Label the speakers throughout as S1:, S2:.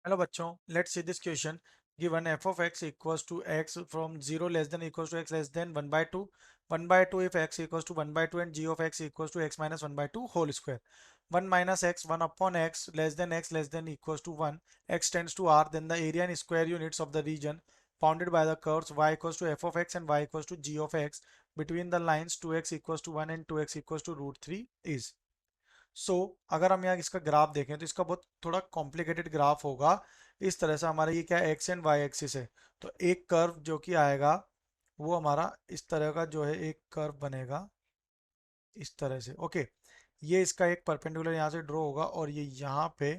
S1: Hello बच्चों, let's see this question. Given f of x equals to x from 0 less than equals to x less than 1 by 2, 1 by 2 if x equals to 1 by 2 and g of x equals to x minus 1 by 2 whole square. 1 minus x 1 upon x less than equals to 1, x tends to r, then the area in square units of the region bounded by the curves y equals to f of x and y equals to g of x between the lines 2x equals to 1 and 2x equals to root 3 is. अगर हम यहाँ इसका graph देखें तो इसका बहुत थोड़ा complicated graph होगा। इस तरह से हमारा ये क्या है, एक्स एंड वाई एक्सिस है। तो एक कर्व जो कि आएगा वो हमारा इस तरह का जो है एक कर्व बनेगा इस तरह से। ओके, ये इसका एक परपेंडिकुलर यहाँ से ड्रॉ होगा और ये यहाँ पे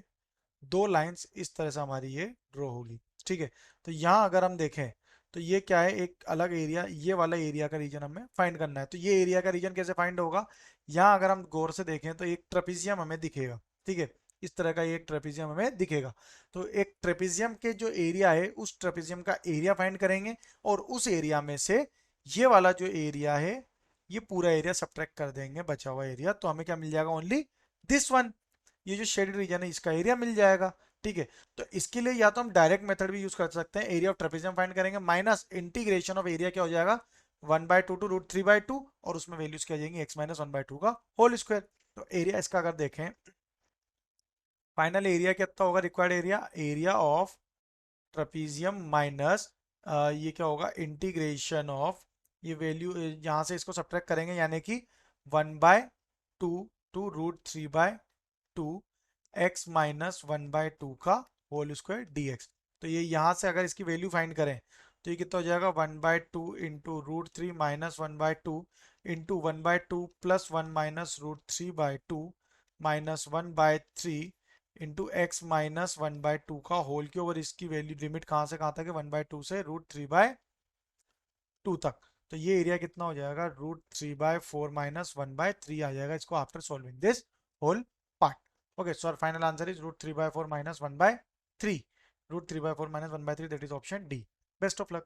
S1: दो लाइंस इस तरह से हमारी ये ड्रॉ होगी। ठीक है, तो यहाँ अगर हम देखें तो ये क्या है, एक अलग एरिया, ये वाला एरिया का रीजन हमें फाइंड करना है। तो ये एरिया का रीजन कैसे फाइंड होगा, यहाँ अगर हम गौर से देखें तो एक ट्रेपीजियम हमें दिखेगा। ठीक है, इस तरह का एक ट्रेपीजियम हमें दिखेगा। तो एक ट्रेपीजियम के जो एरिया है उस ट्रेपीजियम का एरिया फाइंड करेंगे और उस एरिया में से ये वाला जो एरिया है ये पूरा एरिया सब्ट्रैक्ट कर देंगे बचा हुआ एरिया, तो हमें क्या मिल जाएगा, ओनली दिस वन, ये जो शेडेड रीजन है इसका एरिया मिल जाएगा। ठीक है, तो इसके लिए या तो हम डायरेक्ट मेथड भी यूज कर सकते हैं, एरिया ऑफ ट्रेपेजियम फाइंड करेंगे माइनस इंटीग्रेशन ऑफ एरिया क्या हो जाएगा 1/2 टू रूट 3/2 और उसमें वैल्यूज क्या आ जाएंगी x माइनस 1/2 का होल स्क्वायर। तो एरिया इसका अगर देखें, फाइनल एरिया कितना होगा, required area, area of trapezium minus ये क्या होगा, इंटीग्रेशन ऑफ, ये वैल्यू यहाँ से इसको सब्ट्रैक्ट करेंगे यानी कि 1/2 टू रूट 3/2 एक्स माइनस 1/2 का होल स्क्वायर डी एक्स। तो ये यहाँ से अगर इसकी वैल्यू फाइंड करें तो ये कितना हो जाएगा 1/2 into root 3 minus 1/2 into 1/2 plus 1 minus root 3/2 minus 1/3 into x minus 1/2 का होल क्यूब, और इसकी वैल्यू लिमिट कहाँ से कहाँ तक है, 1/2 से रूट 3/2 तक। तो ये एरिया कितना हो जाएगा, रूट 3/4 माइनस 1/3 आ जाएगा इसको after solving this whole part. Okay, so final answer is root 3/4 minus 1/3, root 3/4 minus 1/3, that is option D. Best of luck.